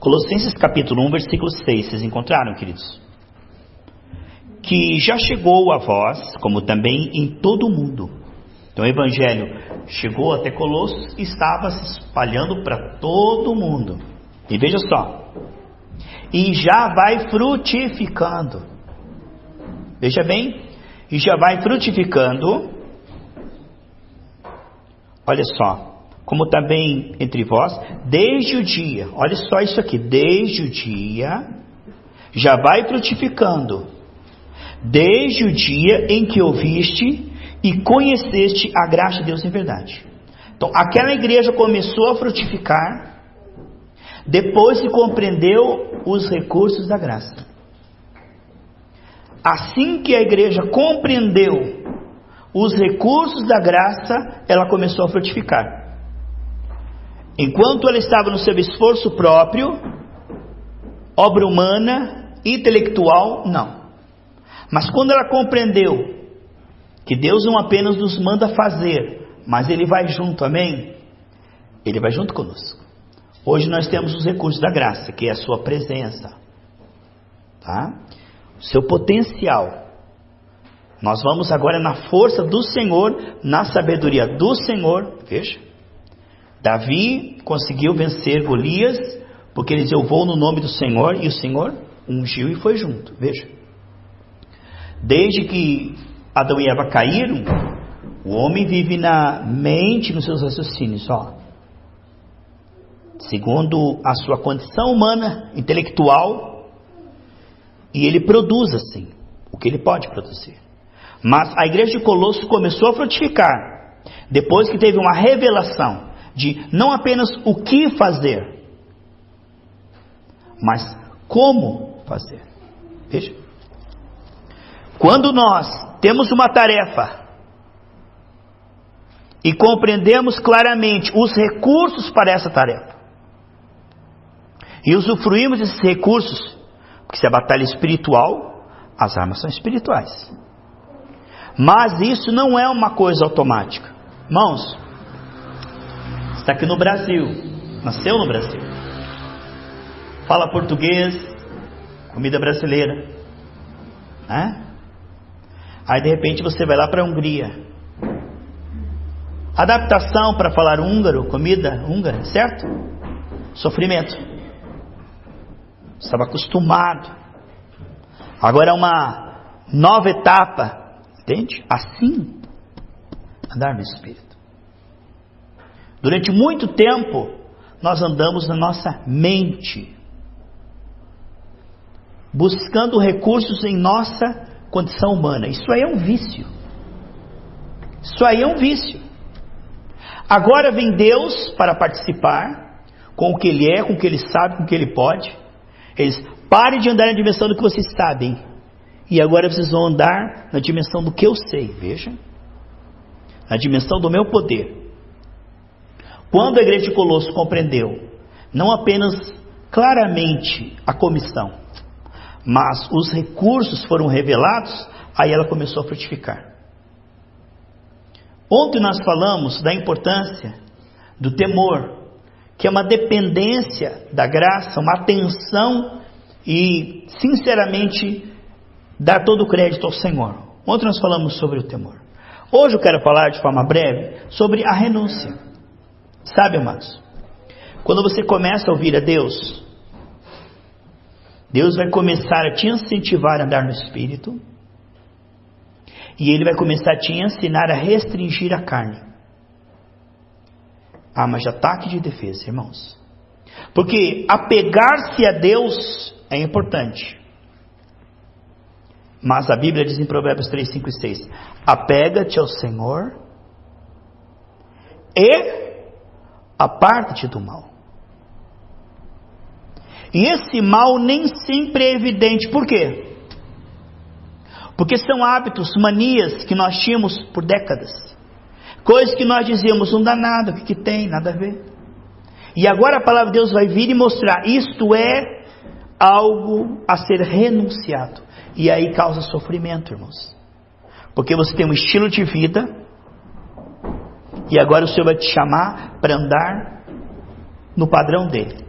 Colossenses capítulo 1, versículo 6, vocês encontraram, queridos? Que já chegou a vós, como também em todo o mundo. Então o Evangelho chegou até Colossos e estava se espalhando para todo o mundo. E veja só, e já vai frutificando. Veja bem, e já vai frutificando. Olha só, como também entre vós, desde o dia, olha só isso aqui, desde o dia, já vai frutificando, desde o dia em que ouviste e conheceste a graça de Deus em verdade. Então, aquela igreja começou a frutificar, depois que compreendeu os recursos da graça. Assim que a igreja compreendeu os recursos da graça, ela começou a frutificar. Enquanto ela estava no seu esforço próprio, obra humana, intelectual, não. Mas quando ela compreendeu que Deus não apenas nos manda fazer, mas Ele vai junto, amém? Ele vai junto conosco. Hoje nós temos os recursos da graça, que é a sua presença, tá? O seu potencial. Nós vamos agora na força do Senhor, na sabedoria do Senhor. Veja, Davi conseguiu vencer Golias, porque ele dizia: eu vou no nome do Senhor, e o Senhor ungiu e foi junto. Veja, desde que Adão e Eva caíram, o homem vive na mente, nos seus raciocínios, segundo a sua condição humana, intelectual, e ele produz assim, o que ele pode produzir. Mas a igreja de Colossos começou a frutificar, depois que teve uma revelação de não apenas o que fazer, mas como fazer. Veja, quando nós temos uma tarefa e compreendemos claramente os recursos para essa tarefa, e usufruímos desses recursos, porque se a batalha é espiritual, as armas são espirituais. Mas isso não é uma coisa automática. Irmãos, está aqui no Brasil, nasceu no Brasil, fala português, comida brasileira, né? Aí de repente você vai lá para a Hungria, adaptação para falar húngaro, comida húngara, certo? Sofrimento. Estava acostumado. Agora é uma nova etapa. Entende? Assim, andar no Espírito. Durante muito tempo, nós andamos na nossa mente, buscando recursos em nossa condição humana. Isso aí é um vício. Isso aí é um vício. Agora vem Deus para participar com o que Ele é, com o que Ele sabe, com o que Ele pode. Eles parem de andar na dimensão do que vocês sabem. E agora vocês vão andar na dimensão do que eu sei, veja. Na dimensão do meu poder. Quando a igreja de Colossos compreendeu, não apenas claramente a comissão, mas os recursos foram revelados, aí ela começou a frutificar. Ontem nós falamos da importância do temor, que é uma dependência da graça, uma atenção e, sinceramente, dar todo o crédito ao Senhor. Ontem nós falamos sobre o temor. Hoje eu quero falar de forma breve sobre a renúncia. Sabe, amados, quando você começa a ouvir a Deus, Deus vai começar a te incentivar a andar no Espírito, e Ele vai começar a te ensinar a restringir a carne. Mas de ataque de defesa, irmãos. Porque apegar-se a Deus é importante. Mas a Bíblia diz em Provérbios 3, 5 e 6: apega-te ao Senhor e aparta-te do mal. E esse mal nem sempre é evidente. Por quê? Porque são hábitos, manias que nós tínhamos por décadas. Coisas que nós dizíamos: não dá nada, o que tem, nada a ver. E agora a palavra de Deus vai vir e mostrar: isto é algo a ser renunciado. E aí causa sofrimento, irmãos. Porque você tem um estilo de vida, e agora o Senhor vai te chamar para andar no padrão dele.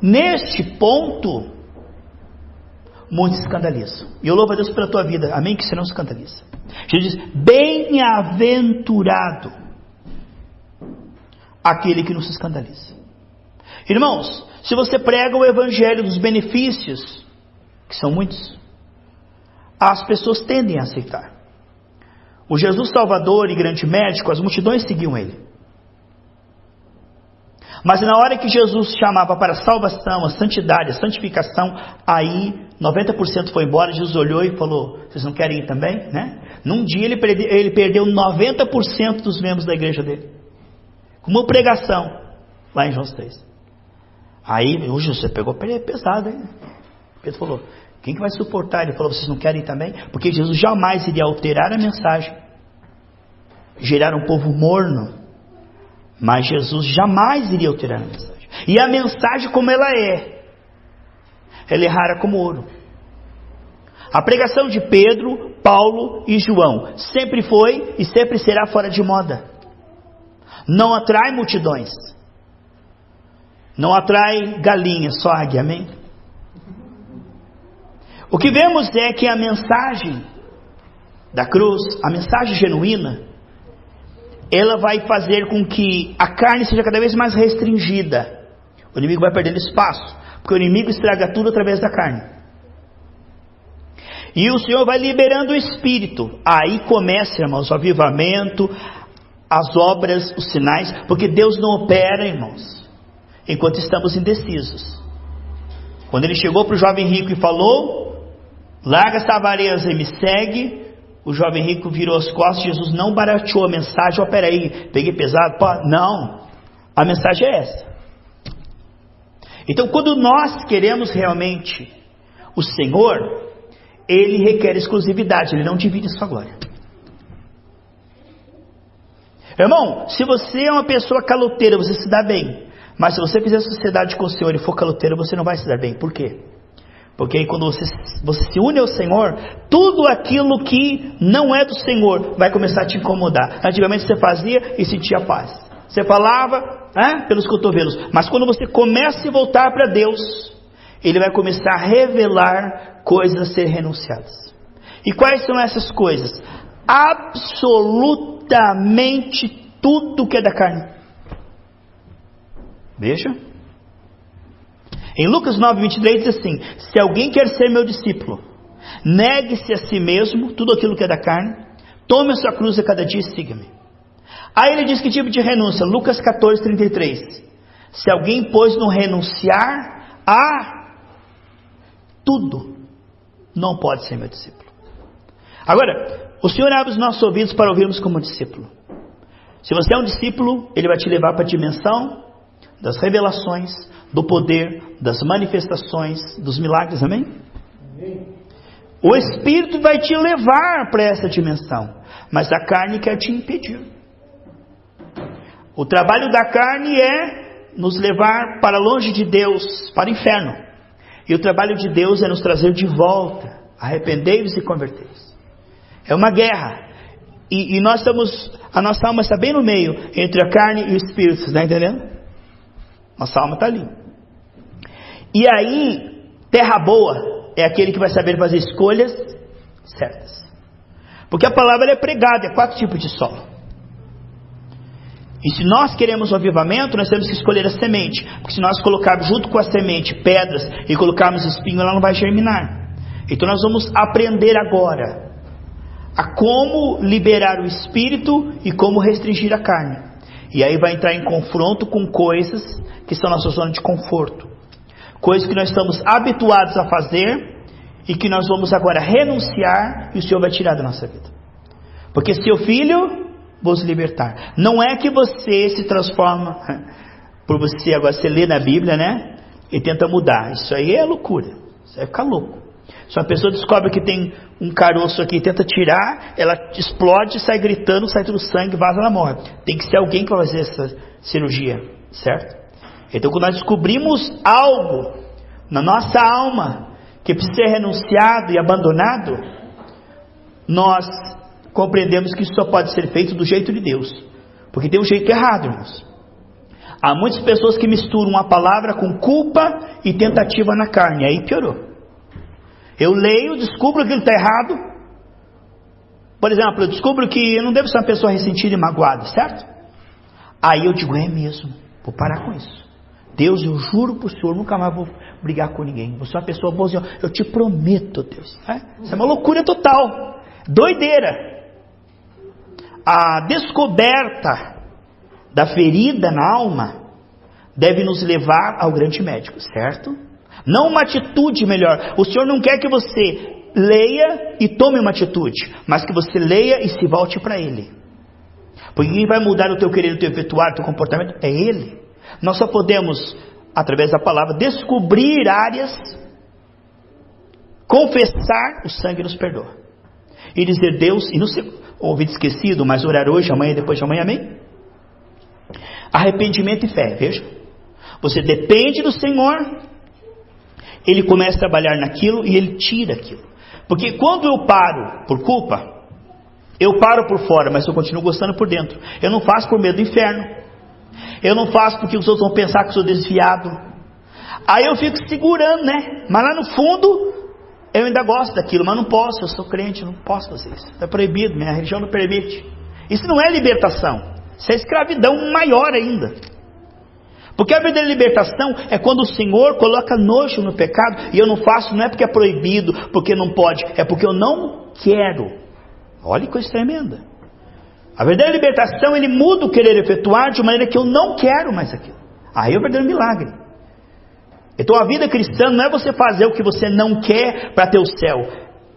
neste ponto, muitos se escandalizam. E eu louvo a Deus pela tua vida, amém? Que você não se escandaliza. Jesus diz: bem-aventurado aquele que não se escandaliza. Irmãos, se você prega o evangelho dos benefícios, que são muitos, as pessoas tendem a aceitar. O Jesus Salvador e grande médico, as multidões seguiam ele. Mas na hora que Jesus chamava para a salvação, a santidade, a santificação, aí 90% foi embora. Jesus olhou e falou: vocês não querem ir também? Né? Num dia ele perdeu 90% dos membros da igreja dele, com uma pregação lá em João 6. Aí hoje você pegou pesado, hein? Pedro falou: quem que vai suportar? Ele falou: vocês não querem ir também? Porque Jesus jamais iria alterar a mensagem, gerar um povo morno. Mas Jesus jamais iria alterar a mensagem. E a mensagem como ela é rara como ouro. A pregação de Pedro, Paulo e João sempre foi e sempre será fora de moda. Não atrai multidões. Não atrai galinhas, só águia, amém? O que vemos é que a mensagem da cruz, a mensagem genuína, ela vai fazer com que a carne seja cada vez mais restringida. O inimigo vai perdendo espaço, porque o inimigo estraga tudo através da carne. E o Senhor vai liberando o Espírito. Aí começa, irmãos, o avivamento, as obras, os sinais, porque Deus não opera, irmãos, enquanto estamos indecisos. Quando ele chegou para o jovem rico e falou: larga essa avareza e me segue, o jovem rico virou as costas. Jesus não barateou a mensagem. Ó, peraí, peguei pesado? Não, a mensagem é essa. Então, quando nós queremos realmente o Senhor, Ele requer exclusividade, Ele não divide sua glória. Irmão, se você é uma pessoa caloteira, você se dá bem. Mas se você fizer sociedade com o Senhor e for caloteiro, você não vai se dar bem. Por quê? Porque aí quando você se une ao Senhor, tudo aquilo que não é do Senhor vai começar a te incomodar. Antigamente você fazia e sentia paz. Você falava pelos cotovelos. Mas quando você começa a se voltar para Deus, Ele vai começar a revelar coisas a ser renunciadas. E quais são essas coisas? Absolutamente tudo que é da carne. Veja. Em Lucas 9:23 diz assim: se alguém quer ser meu discípulo, negue-se a si mesmo, tudo aquilo que é da carne, tome a sua cruz a cada dia e siga-me. Aí ele diz que tipo de renúncia? Lucas 14:33. Se alguém, pois, não renunciar a tudo, não pode ser meu discípulo. Agora, o Senhor abre os nossos ouvidos para ouvirmos como discípulo. Se você é um discípulo, Ele vai te levar para a dimensão das revelações, do poder, das manifestações, dos milagres, amém? Amém. O Espírito vai te levar para essa dimensão, mas a carne quer te impedir. O trabalho da carne é nos levar para longe de Deus, para o inferno. E o trabalho de Deus é nos trazer de volta. Arrependei-vos e convertei-vos. É uma guerra. E nós estamos, a nossa alma está bem no meio, entre a carne e o Espírito, você está entendendo? Nossa alma está ali. E aí, terra boa é aquele que vai saber fazer escolhas certas. Porque a palavra é pregada, é 4 tipos de solo. E se nós queremos o avivamento, nós temos que escolher a semente. Porque se nós colocarmos junto com a semente pedras e colocarmos espinho, ela não vai germinar. Então nós vamos aprender agora a como liberar o espírito e como restringir a carne. E aí vai entrar em confronto com coisas que são nossa zona de conforto. Coisas que nós estamos habituados a fazer e que nós vamos agora renunciar e o Senhor vai tirar da nossa vida. Porque seu filho vos libertar. Não é que você se transforma, por você agora você lê na Bíblia, né? E tenta mudar. Isso aí é loucura. Isso aí é ficar louco. Se uma pessoa descobre que tem um caroço aqui e tenta tirar, ela explode, sai gritando, sai todo o sangue, vaza, ela morre. Tem que ser alguém que vai fazer essa cirurgia, certo? Então quando nós descobrimos algo na nossa alma que precisa ser renunciado e abandonado, nós compreendemos que isso só pode ser feito do jeito de Deus. Porque tem um jeito errado, irmãos. Há muitas pessoas que misturam a palavra com culpa e tentativa na carne, aí piorou. Eu leio, descubro que ele está errado. Por exemplo, eu descubro que eu não devo ser uma pessoa ressentida e magoada, certo? Aí eu digo, é mesmo, vou parar com isso. Deus, eu juro para o Senhor, nunca mais vou brigar com ninguém. Você é uma pessoa boa, eu te prometo, Deus. Isso é uma loucura total, doideira. A descoberta da ferida na alma deve nos levar ao grande médico, certo? Não uma atitude melhor. O Senhor não quer que você leia e tome uma atitude, mas que você leia e se volte para Ele. Porque quem vai mudar o teu querer, o teu efetuar, o teu comportamento é Ele. Nós só podemos, através da palavra, descobrir áreas, confessar, o sangue nos perdoa. E dizer, Deus, e não ser ouvido esquecido, mas orar hoje, amanhã e depois de amanhã, amém? Arrependimento e fé, veja. Você depende do Senhor, Ele começa a trabalhar naquilo e Ele tira aquilo. Porque quando eu paro por culpa, eu paro por fora, mas eu continuo gostando por dentro. Eu não faço por medo do inferno. Eu não faço porque os outros vão pensar que eu sou desviado. Aí eu fico segurando, né? Mas lá no fundo, eu ainda gosto daquilo, mas não posso, eu sou crente, não posso fazer isso. É proibido, minha religião não permite. Isso não é libertação. Isso é escravidão maior ainda. Porque a verdadeira libertação é quando o Senhor coloca nojo no pecado, e eu não faço, não é porque é proibido, porque não pode, é porque eu não quero. Olha que coisa tremenda. A verdadeira libertação, Ele muda o querer efetuar de maneira que eu não quero mais aquilo. Aí é o verdadeiro milagre. Então a vida cristã não é você fazer o que você não quer para ter o céu.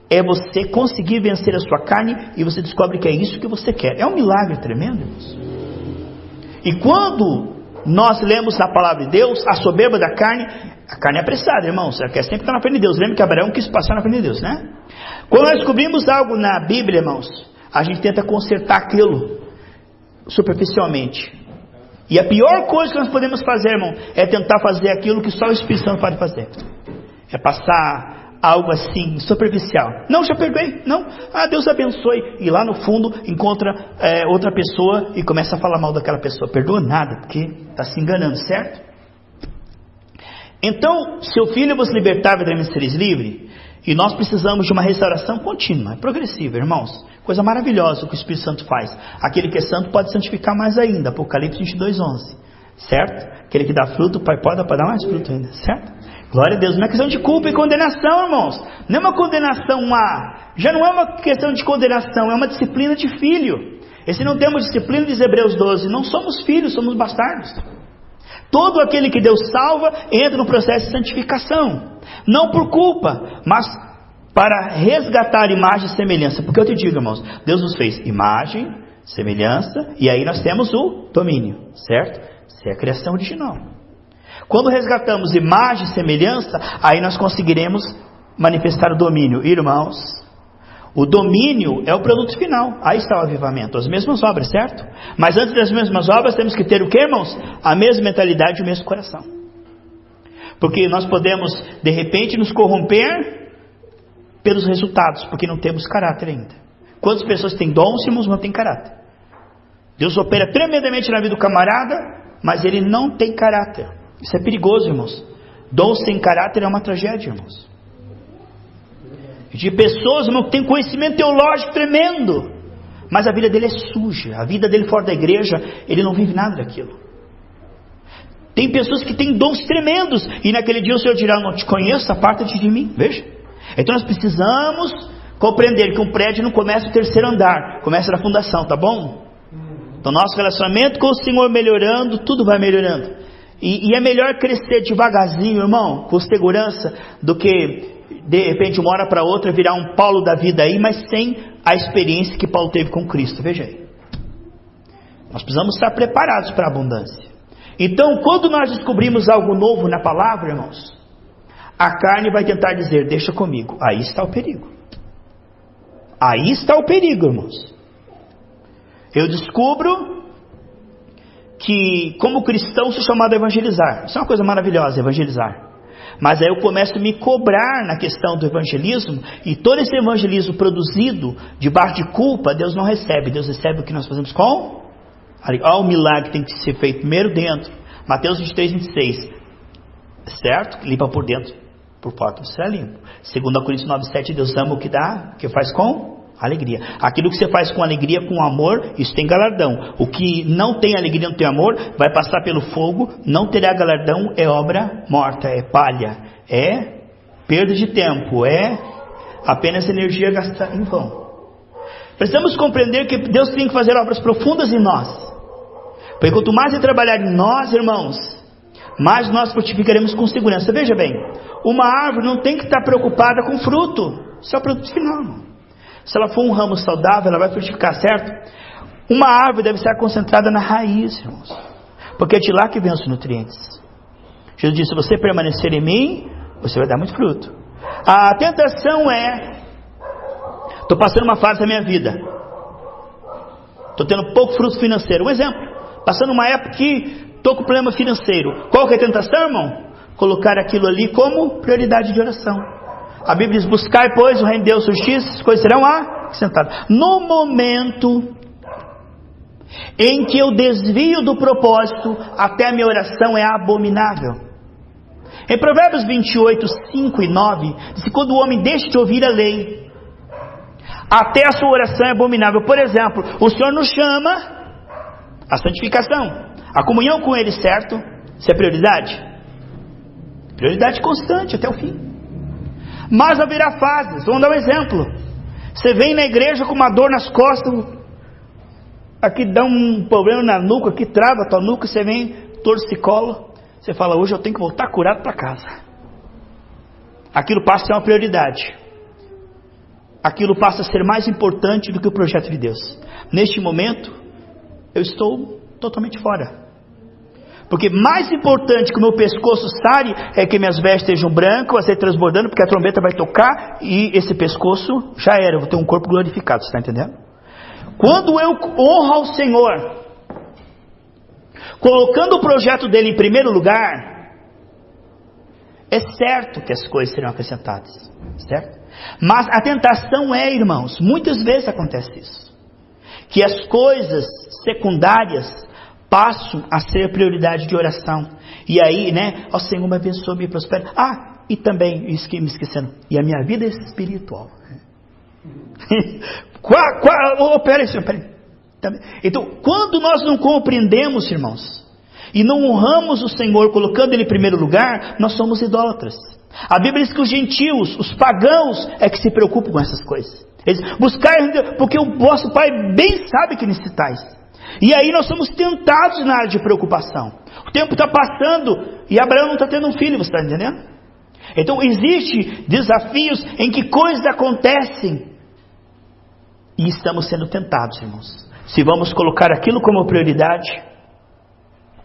É você conseguir vencer a sua carne e você descobre que é isso que você quer. É um milagre tremendo, irmãos. E quando nós lemos a palavra de Deus, a soberba da carne, a carne é apressada, irmãos. Ela quer sempre estar na frente de Deus. Lembra que Abraão quis passar na frente de Deus, né? Quando nós descobrimos algo na Bíblia, irmãos, a gente tenta consertar aquilo superficialmente. E a pior coisa que nós podemos fazer, irmão, é tentar fazer aquilo que só o Espírito Santo pode fazer. É passar algo assim, superficial. Não, já perdoei. Não. Deus abençoe. E lá no fundo encontra outra pessoa e começa a falar mal daquela pessoa. Perdoa nada, porque está se enganando, certo? Então, seu filho vos libertar, verdadeiramente sereis livre. E nós precisamos de uma restauração contínua, progressiva, irmãos. Coisa maravilhosa o que o Espírito Santo faz. Aquele que é santo pode santificar mais ainda. Apocalipse 22:11. Certo? Aquele que dá fruto, o Pai pode dar mais fruto ainda. Certo? Glória a Deus. Não é questão de culpa e condenação, irmãos. Não é uma condenação já não é uma questão de condenação, é uma disciplina de filho. E se não temos disciplina, diz Hebreus 12, não somos filhos, somos bastardos. Todo aquele que Deus salva entra no processo de santificação. Não por culpa, mas para resgatar imagem e semelhança. Porque eu te digo, irmãos, Deus nos fez imagem, semelhança, e aí nós temos o domínio, certo? Isso é a criação original. Quando resgatamos imagem e semelhança, aí nós conseguiremos manifestar o domínio. Irmãos, o domínio é o produto final. Aí está o avivamento, as mesmas obras, certo? Mas antes das mesmas obras temos que ter o que, irmãos? A mesma mentalidade e o mesmo coração. Porque nós podemos, de repente, nos corromper pelos resultados, porque não temos caráter ainda. Quantas pessoas têm dons, irmãos, não têm caráter? Deus opera tremendamente na vida do camarada, mas ele não tem caráter. Isso é perigoso, irmãos. Dons sem caráter é uma tragédia, irmãos. De pessoas, irmão, que têm conhecimento teológico tremendo, mas a vida dele é suja. A vida dele fora da igreja, ele não vive nada daquilo. Tem pessoas que têm dons tremendos, e naquele dia o Senhor dirá, não te conheço, aparta-te de mim. Veja. Então nós precisamos compreender que um prédio não começa no terceiro andar, começa na fundação, tá bom? Então nosso relacionamento com o Senhor melhorando, tudo vai melhorando. E é melhor crescer devagarzinho, irmão, com segurança, do que de repente de uma hora para outra virar um Paulo da vida aí, mas sem a experiência que Paulo teve com Cristo. Veja aí. Nós precisamos estar preparados para a abundância. Então, quando nós descobrimos algo novo na palavra, irmãos, a carne vai tentar dizer, deixa comigo. Aí está o perigo. Aí está o perigo, irmãos. Eu descubro que, como cristão, sou chamado a evangelizar. Isso é uma coisa maravilhosa, evangelizar. Mas aí eu começo a me cobrar na questão do evangelismo, e todo esse evangelismo produzido debaixo de culpa, Deus não recebe. Deus recebe o que nós fazemos com? Olha o milagre que tem que ser feito primeiro dentro, Mateus 23, 26. Certo? Limpa por dentro, por fora tudo será limpo. 2 Coríntios 9, 7. Deus ama o que dá, o que faz com alegria. Aquilo que você faz com alegria, com amor, isso tem galardão. O que não tem alegria, não tem amor, vai passar pelo fogo, não terá galardão, é obra morta, é palha, é perda de tempo, é apenas energia gastada em vão. Precisamos compreender que Deus tem que fazer obras profundas em nós. Porque quanto mais Ele trabalhar em nós, irmãos, mais nós frutificaremos com segurança. Veja bem, uma árvore não tem que estar preocupada com fruto. Isso é o produto final, irmão. Se ela for um ramo saudável, ela vai frutificar, certo? Uma árvore deve estar concentrada na raiz, irmãos. Porque é de lá que vem os nutrientes. Jesus disse, se você permanecer em mim, você vai dar muito fruto. A tentação é, estou passando uma fase da minha vida, estou tendo pouco fruto financeiro. Um exemplo, passando uma época que estou com problema financeiro. Qual que é a tentação, irmão? Colocar aquilo ali como prioridade de oração. A Bíblia diz, buscai, pois, o reino de Deus, justiça, as coisas serão acrescentadas. No momento em que eu desvio do propósito, até a minha oração é abominável. Em Provérbios 28, 5 e 9, diz que quando o homem deixa de ouvir a lei, até a sua oração é abominável. Por exemplo, o Senhor nos chama à santificação, a comunhão com Ele, certo? Isso é prioridade? Prioridade constante até o fim. Mas haverá fases. Vamos dar um exemplo. Você vem na igreja com uma dor nas costas, aqui dá um problema na nuca, aqui trava a tua nuca, você vem torcicolo, você fala, hoje eu tenho que voltar curado para casa. Aquilo passa a ser uma prioridade. Aquilo passa a ser mais importante do que o projeto de Deus. Neste momento, eu estou totalmente fora. Porque mais importante que o meu pescoço sare é que minhas vestes estejam brancas, vai ser transbordando, porque a trombeta vai tocar e esse pescoço já era, eu vou ter um corpo glorificado, você está entendendo? Quando eu honro ao Senhor, colocando o projeto dele em primeiro lugar, é certo que as coisas serão acrescentadas, certo? Mas a tentação é, irmãos, muitas vezes acontece isso, que as coisas secundárias passam a ser prioridade de oração. E aí, né? Ó Senhor, me abençoa, me prospera. Ah, e também, me esquecendo, e a minha vida é espiritual. Peraí, Senhor, peraí. Então, quando nós não compreendemos, irmãos, e não honramos o Senhor, colocando Ele em primeiro lugar, nós somos idólatras. A Bíblia diz que os gentios, os pagãos, é que se preocupam com essas coisas. Eles buscar, porque o vosso Pai bem sabe que necessitais. E aí nós somos tentados na área de preocupação. O tempo está passando e Abraão não está tendo um filho, você está entendendo? Então existem desafios em que coisas acontecem e estamos sendo tentados, irmãos. Se vamos colocar aquilo como prioridade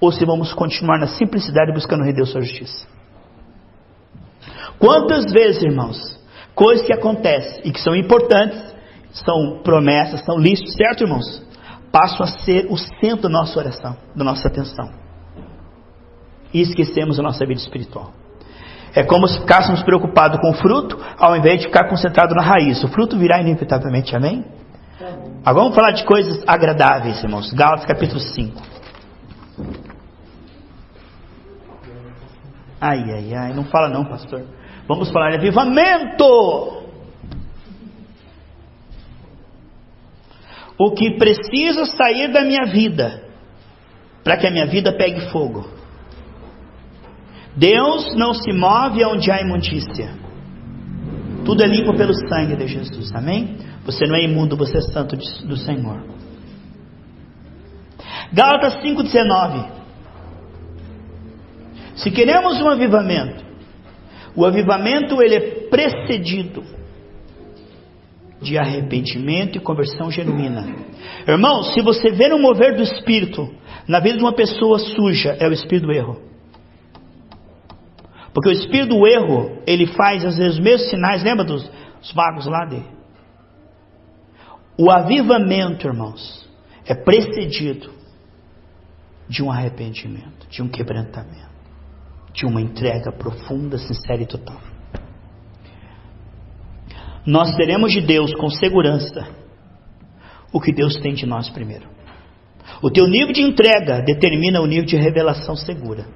ou se vamos continuar na simplicidade buscando o Rei Deus sua justiça. Quantas vezes, irmãos, coisas que acontecem e que são importantes, são promessas, são listas, certo, irmãos? Passam a ser o centro da nossa oração, da nossa atenção. E esquecemos a nossa vida espiritual. É como se ficássemos preocupados com o fruto, ao invés de ficar concentrado na raiz. O fruto virá inevitavelmente, amém? Agora vamos falar de coisas agradáveis, irmãos. Gálatas capítulo 5. Ai, não fala não, pastor. Vamos falar de avivamento. O que precisa sair da minha vida, para que a minha vida pegue fogo. Deus não se move onde há imundícia. Tudo é limpo pelo sangue de Jesus, amém? Você não é imundo, você é santo do Senhor. Gálatas 5,19. Se queremos um avivamento, o avivamento ele é precedido de arrependimento e conversão genuína. Irmão, se você ver um mover do Espírito na vida de uma pessoa suja, é o espírito do erro. Porque o espírito do erro, ele faz às vezes os mesmos sinais, lembra dos magos lá dele? O avivamento, irmãos, é precedido de um arrependimento, de um quebrantamento, de uma entrega profunda, sincera e total. Nós teremos de Deus com segurança o que Deus tem de nós primeiro. O teu nível de entrega determina o nível de revelação segura.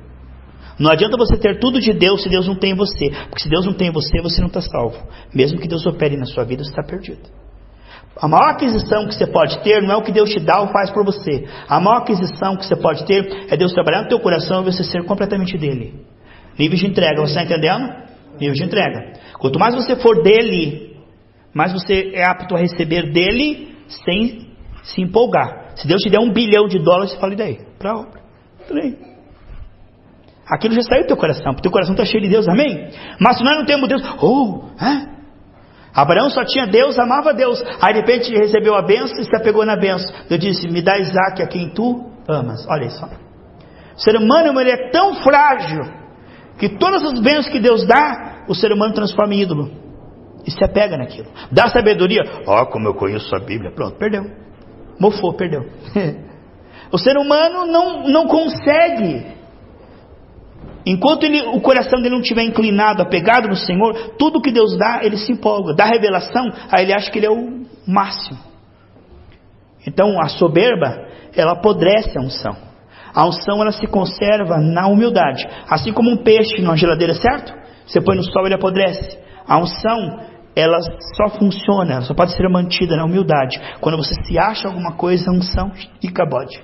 Não adianta você ter tudo de Deus se Deus não tem em você. Porque se Deus não tem em você, você não está salvo. Mesmo que Deus opere na sua vida, você está perdido. A maior aquisição que você pode ter não é o que Deus te dá ou faz por você. A maior aquisição que você pode ter é Deus trabalhar no teu coração e você ser completamente dele. Nível de entrega, você está entendendo? Nível de entrega. Quanto mais você for dele, mais você é apto a receber dele sem se empolgar. Se Deus te der $1 bilhão, você fala, e daí? Para a obra. Aquilo já saiu do teu coração, porque teu coração está cheio de Deus, amém? Mas se nós não temos Deus, Abraão só tinha Deus, amava Deus. Aí de repente ele recebeu a bênção e se apegou na bênção. Deus disse, me dá Isaac a quem tu amas. Olha só. O ser humano, ele é tão frágil que todas as bênçãos que Deus dá, o ser humano transforma em ídolo. E se apega naquilo. Dá sabedoria. Como eu conheço a Bíblia. Pronto, perdeu. Mofou, perdeu. O ser humano não consegue. Enquanto o coração dele não estiver inclinado, apegado no Senhor, tudo que Deus dá, ele se empolga. Dá revelação, aí ele acha que ele é o máximo. Então a soberba, ela apodrece a unção. A unção, ela se conserva na humildade. Assim como um peixe numa geladeira, certo? Você põe no sol, ele apodrece. A unção, ela só funciona, ela só pode ser mantida na humildade. Quando você se acha alguma coisa, a unção fica bode.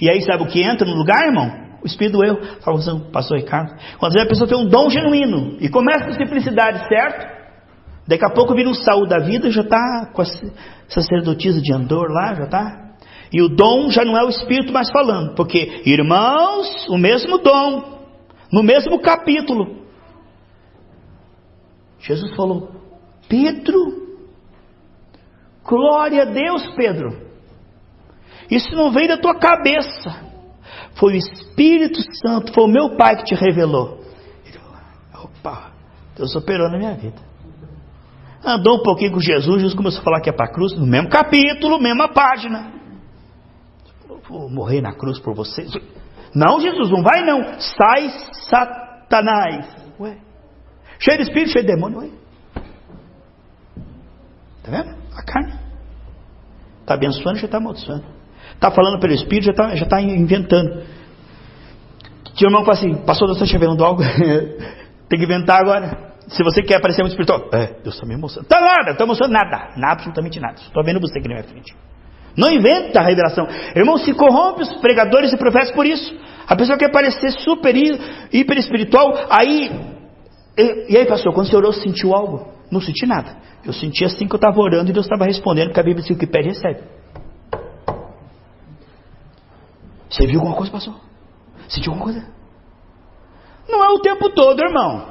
E aí sabe o que entra no lugar, irmão? O espírito do erro. Fala assim, pastor Ricardo, quando a pessoa tem um dom genuíno e começa com simplicidade, certo? Daqui a pouco vira um Saul da vida, já está com a sacerdotisa de Andor lá, já está. E o dom já não é o espírito mais falando, porque irmãos, o mesmo dom, no mesmo capítulo, Jesus falou, Pedro, glória a Deus, Pedro, isso não veio da tua cabeça. Foi o Espírito Santo, foi o meu Pai que te revelou. Ele falou, opa, Deus operou na minha vida. Andou um pouquinho com Jesus, Jesus começou a falar que é para a cruz, no mesmo capítulo, mesma página. Vou morrer na cruz por vocês. Não, Jesus, não vai não. Sai, Satanás. Ué, cheio de espírito, cheio de demônio. Ué. Tá vendo? A carne. Está abençoando, já está amaldiçoando. Está falando pelo Espírito, já está inventando. Tinha um irmão que fala assim, pastor, Deus está te revelando algo? Tem que inventar agora. Se você quer aparecer muito espiritual, Deus está me mostrando. Está nada, não estou mostrando nada, absolutamente nada. Estou vendo você aqui na minha frente. Não inventa a revelação. Irmão, se corrompe os pregadores e profetas por isso. A pessoa quer parecer super, hiper espiritual. E aí, pastor, quando você orou, sentiu algo? Não senti nada. Eu senti assim que eu estava orando e Deus estava respondendo, porque a Bíblia diz que o que pede, recebe. Você viu alguma coisa, pastor? Sentiu alguma coisa? Não é o tempo todo, irmão.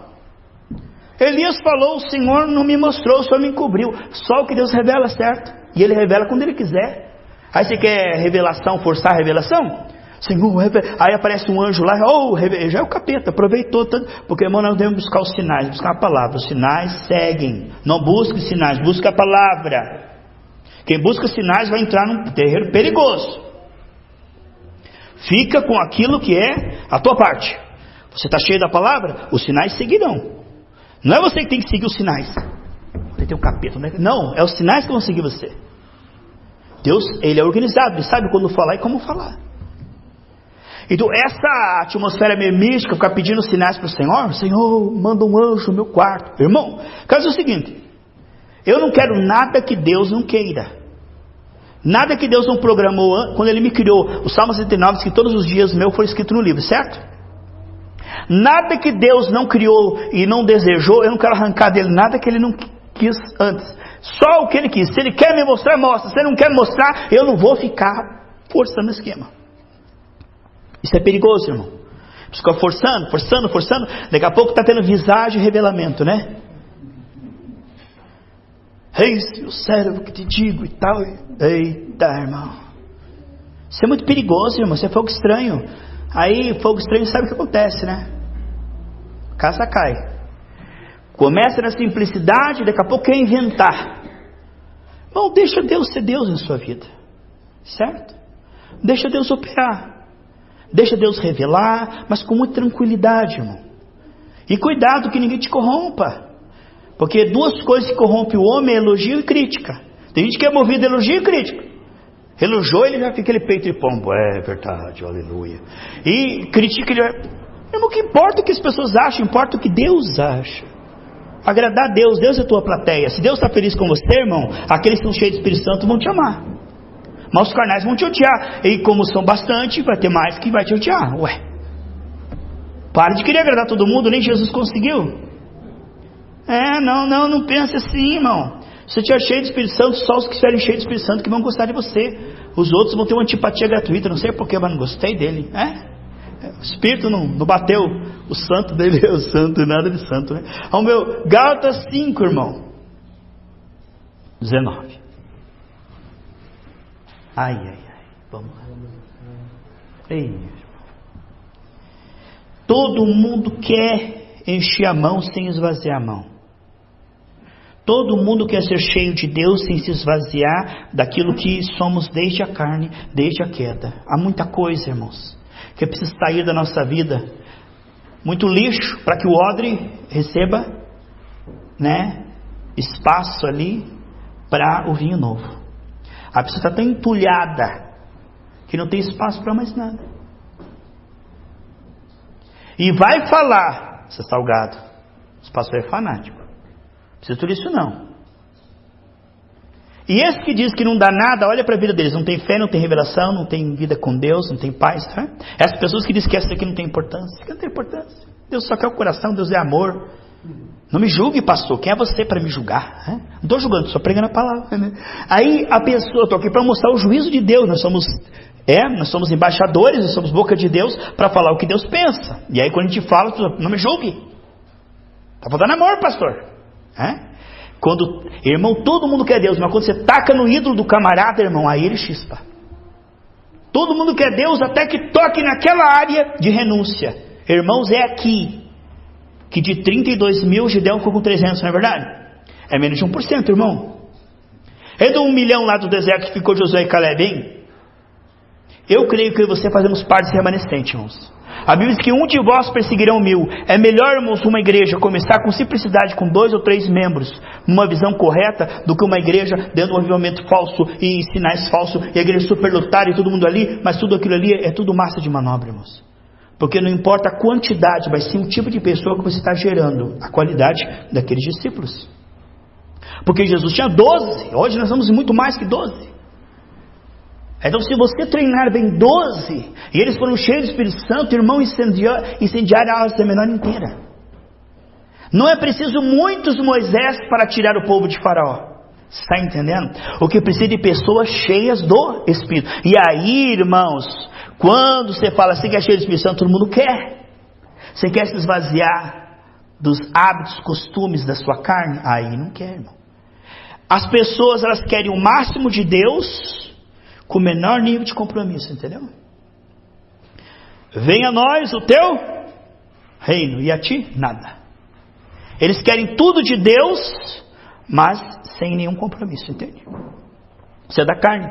Elias falou, o Senhor não me mostrou, o Senhor me encobriu. Só o que Deus revela, certo? E Ele revela quando Ele quiser. Aí você quer revelação, forçar a revelação? Senhor, aí aparece um anjo lá, já é o capeta, aproveitou tanto. Porque, irmão, nós devemos buscar os sinais, buscar a palavra. Os sinais seguem. Não busque sinais, busque a palavra. Quem busca sinais vai entrar num terreno perigoso. Fica com aquilo que é a tua parte. Você está cheio da palavra, os sinais seguirão. Não é você que tem que seguir os sinais. Ele tem um capeta, né? Não, é os sinais que vão seguir você. Deus, Ele é organizado, Ele sabe quando falar e como falar. Então essa atmosfera meio mística, ficar pedindo sinais para o Senhor, Senhor, manda um anjo no meu quarto. Irmão, caso é o seguinte, eu não quero nada que Deus não queira. Nada que Deus não programou quando Ele me criou. O Salmo 69 diz que todos os dias meu foram escritos no livro, certo? Nada que Deus não criou e não desejou, eu não quero arrancar dele nada que Ele não quis antes. Só o que Ele quis. Se Ele quer me mostrar, mostra. Se Ele não quer me mostrar, eu não vou ficar forçando o esquema. Isso é perigoso, irmão. Fica forçando. Daqui a pouco está tendo visagem e revelamento, né? Eis o cérebro que te digo e tal. Eita, irmão. Isso é muito perigoso, irmão. Isso é fogo estranho. Aí, fogo estranho, sabe o que acontece, né? A casa cai. Começa na simplicidade, daqui a pouco quer inventar. Irmão, deixa Deus ser Deus na sua vida. Certo? Deixa Deus operar. Deixa Deus revelar, mas com muita tranquilidade, irmão. E cuidado que ninguém te corrompa. Porque duas coisas que corrompem o homem é elogio e crítica. Tem gente que é movido a elogio e crítica. Elogiou, ele já fica aquele peito de pombo. É verdade, aleluia. E critica ele. Irmão, o que importa o que as pessoas acham, importa o que Deus acha. Agradar a Deus, Deus é a tua plateia. Se Deus está feliz com você, irmão, aqueles que são cheios do Espírito Santo vão te amar. Mas os carnais vão te odiar. E como são bastante, vai ter mais que vai te odiar. Ué, para de querer agradar todo mundo, nem Jesus conseguiu. Não pense assim, irmão. Se você estiver cheio do Espírito Santo, só os que estiverem cheios do Espírito Santo que vão gostar de você. Os outros vão ter uma antipatia gratuita. Não sei porquê, mas não gostei dele. O Espírito não bateu. O santo dele é o santo, nada de santo, né? Ao meu, Gálatas 5, irmão. 19. Ai. Vamos lá. Ei, meu irmão. Todo mundo quer encher a mão sem esvaziar a mão. Todo mundo quer ser cheio de Deus sem se esvaziar daquilo que somos desde a carne, desde a queda. Há muita coisa, irmãos, que precisa sair da nossa vida. Muito lixo para que o odre receba, espaço ali para o vinho novo. A pessoa está tão entulhada que não tem espaço para mais nada. E vai falar, seu salgado, esse pastor é fanático. Não precisa tudo isso não. E esse que diz que não dá nada, olha para a vida deles, não tem fé, não tem revelação, não tem vida com Deus, não tem paz. Essas pessoas que dizem que essa aqui não tem importância, isso aqui não tem importância. Deus só quer o coração, Deus é amor. Não me julgue, pastor, quem é você para me julgar? Não estou julgando, estou pregando a palavra. Aí a pessoa, estou aqui para mostrar o juízo de Deus. Nós somos embaixadores, nós somos boca de Deus para falar o que Deus pensa. E aí quando a gente fala, não me julgue. Está faltando amor, pastor. Irmão, todo mundo quer Deus, mas quando você taca no ídolo do camarada, irmão, aí ele chispa. Todo mundo quer Deus até que toque naquela área de renúncia. Irmãos, é aqui que de 32 mil Gideão ficou com 300, não é verdade? É menos de 1%, irmão. É do 1 milhão lá do deserto que ficou Josué e Caleb, hein? Eu creio que você fazemos parte desse remanescente, irmãos. A Bíblia diz que um de vós perseguirão 1000. É melhor, irmãos, uma igreja começar com simplicidade, com 2 ou 3 membros, numa visão correta, do que uma igreja dentro de um avivamento falso e sinais falsos, e a igreja superlotada e todo mundo ali, mas tudo aquilo ali é tudo massa de manobra, irmãos. Porque não importa a quantidade, mas sim o tipo de pessoa que você está gerando, a qualidade daqueles discípulos. Porque Jesus tinha 12, hoje nós somos muito mais que 12. Então se você treinar bem 12, e eles foram cheios do Espírito Santo, irmão, incendiar a Ásia Menor inteira. Não é preciso muitos Moisés para tirar o povo de Faraó. Você está entendendo? O que precisa de pessoas cheias do Espírito. E aí, irmãos, quando você fala assim que é cheio do Espírito Santo, todo mundo quer. Você quer se esvaziar dos hábitos, costumes da sua carne? Aí não quer, irmão. As pessoas, elas querem o máximo de Deus com o menor nível de compromisso, entendeu? Venha a nós o teu reino, e a ti nada. Eles querem tudo de Deus, mas sem nenhum compromisso, entende? Isso é da carne.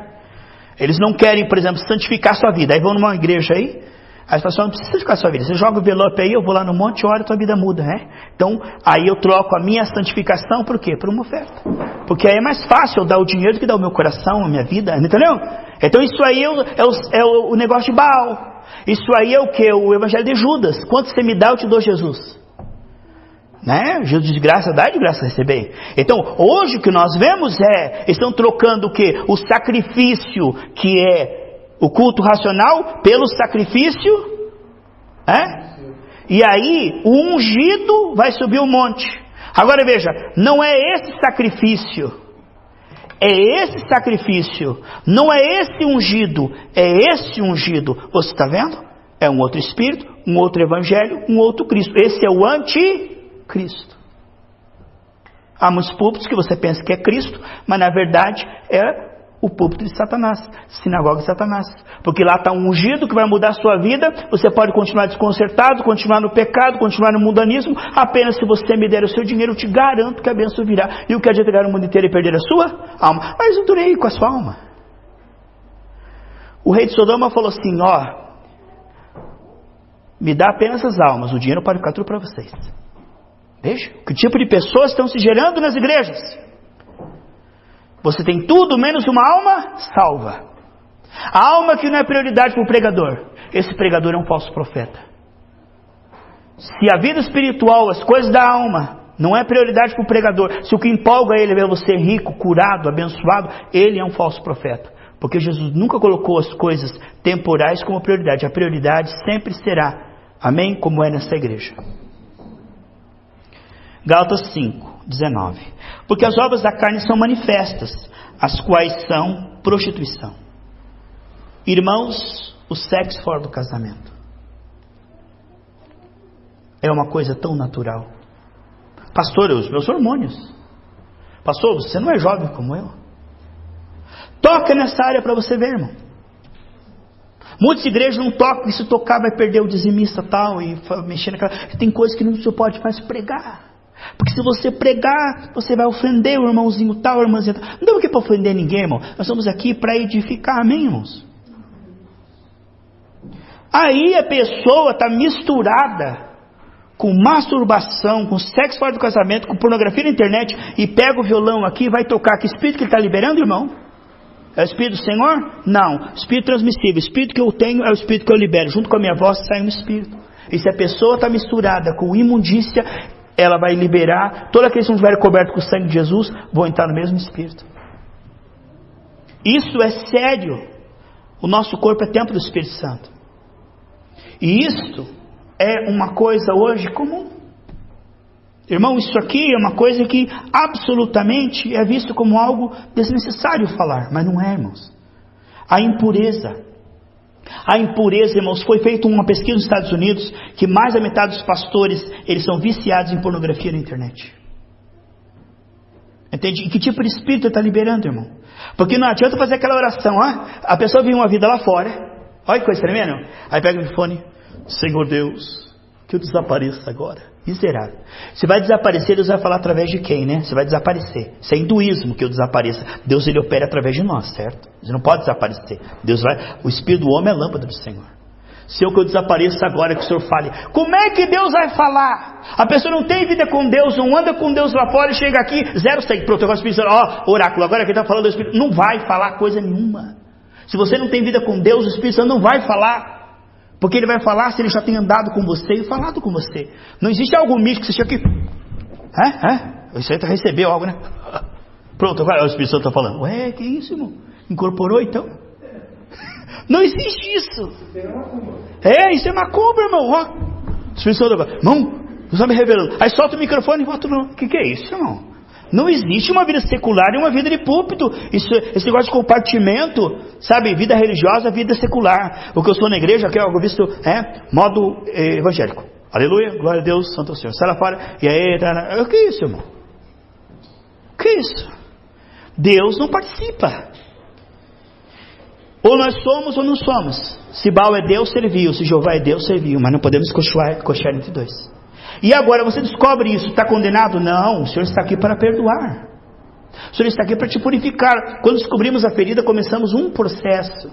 Eles não querem, por exemplo, santificar sua vida. Aí vão numa igreja aí, as pessoas não precisam santificar sua vida. Você joga o envelope aí, eu vou lá no monte, ora, tua vida muda, né? Então, aí eu troco a minha santificação, por quê? Por uma oferta. Porque aí é mais fácil eu dar o dinheiro do que dar o meu coração, a minha vida, entendeu? Então isso aí é o negócio de Baal. Isso aí é o que? O evangelho de Judas. Quanto você me dá, eu te dou Jesus. Jesus de graça dá, de graça receber. Então hoje o que nós vemos estão trocando o que? O sacrifício, que é o culto racional, pelo sacrifício, e aí o ungido vai subir o monte. Agora veja, não é esse sacrifício, é esse sacrifício, não é esse ungido, é esse ungido. Você está vendo? É um outro espírito, um outro evangelho, um outro Cristo. Esse é o anticristo. Há muitos púlpitos que você pensa que é Cristo, mas na verdade é o púlpito de Satanás, sinagoga de Satanás. Porque lá está um ungido que vai mudar a sua vida. Você pode continuar desconcertado, continuar no pecado, continuar no mundanismo. Apenas se você me der o seu dinheiro, eu te garanto que a bênção virá. E o que adianta ganhar o mundo inteiro e perder a sua alma? Mas eu durei com a sua alma. O rei de Sodoma falou assim, me dá apenas as almas, o dinheiro pode ficar tudo para vocês. Veja, que tipo de pessoas estão se gerando nas igrejas. Você tem tudo menos uma alma salva. A alma que não é prioridade para o pregador, esse pregador é um falso profeta. Se a vida espiritual, as coisas da alma, não é prioridade para o pregador, se o que empolga ele é ver você rico, curado, abençoado, ele é um falso profeta. Porque Jesus nunca colocou as coisas temporais como prioridade. A prioridade sempre será, amém, como é nessa igreja. Gálatas 5, 19. Porque as obras da carne são manifestas, as quais são prostituição. Irmãos, o sexo fora do casamento é uma coisa tão natural. Pastor, os meus hormônios. Pastor, você não é jovem como eu. Toca nessa área para você ver, irmão. Muitas igrejas não tocam, e se tocar vai perder o dizimista tal, e mexer naquela... Tem coisas que não se pode mais pregar. Porque se você pregar, você vai ofender o irmãozinho tal, a irmãzinha tal. Não tem o que para ofender ninguém, irmão. Nós estamos aqui para edificar, amém, irmãos? Aí a pessoa está misturada com masturbação, com sexo fora do casamento, com pornografia na internet, e pega o violão aqui e vai tocar. Que espírito que ele está liberando, irmão? É o Espírito do Senhor? Não. Espírito transmissível. O Espírito que eu tenho é o Espírito que eu libero. Junto com a minha voz sai um Espírito. E se a pessoa está misturada com imundícia, ela vai liberar. Todos aqueles que não estiverem cobertos com o sangue de Jesus vão entrar no mesmo Espírito. Isso é sério. O nosso corpo é templo do Espírito Santo. E isto é uma coisa hoje comum. Irmão, isso aqui é uma coisa que absolutamente é visto como algo desnecessário falar, mas não é, irmãos. A impureza, irmãos, foi feita uma pesquisa nos Estados Unidos que mais da metade dos pastores, eles são viciados em pornografia na internet. Entende? E que tipo de espírito está liberando, irmão? Porque não adianta fazer aquela oração, a pessoa vive uma vida lá fora, olha que coisa tremenda, aí pega o telefone, Senhor Deus, que eu desapareça agora. Miserável. Se vai desaparecer, Deus vai falar através de quem, né? Você vai desaparecer. Isso é hinduísmo, que eu desapareça. Deus, ele opera através de nós, certo? Você não pode desaparecer. Deus vai... O Espírito do homem é a lâmpada do Senhor. Se eu que eu desapareça agora, que o Senhor fale. Como é que Deus vai falar? A pessoa não tem vida com Deus, não anda com Deus lá fora e chega aqui, 0 segue. Pronto, agora o Espírito Santo, oráculo, agora quem está falando do Espírito, não vai falar coisa nenhuma. Se você não tem vida com Deus, o Espírito Santo não vai falar. Porque ele vai falar se ele já tem andado com você e falado com você. Não existe algo místico que você chega aqui. Você recebeu algo, né? Pronto, agora o Espírito Santo está falando. Ué, que isso, irmão? Incorporou então? Não existe isso. Isso é macumba, irmão. O Espírito Santo agora. Irmão, Deus está me revelando. Aí solta o microfone e volta no... O que é isso, irmão? Não existe uma vida secular e uma vida de púlpito. Esse negócio de compartimento, sabe? Vida religiosa, vida secular. O que eu sou na igreja, que é algo visto, modo evangélico. Aleluia, glória a Deus, santo Senhor. Sai lá fora, e aí, o que é isso, irmão? O que é isso? Deus não participa. Ou nós somos ou não somos. Se Baal é Deus, serviu. Se Jeová é Deus, serviu. Mas não podemos coxar entre dois. E agora você descobre isso, está condenado? Não, o Senhor está aqui para perdoar. O Senhor está aqui para te purificar. Quando descobrimos a ferida, começamos um processo.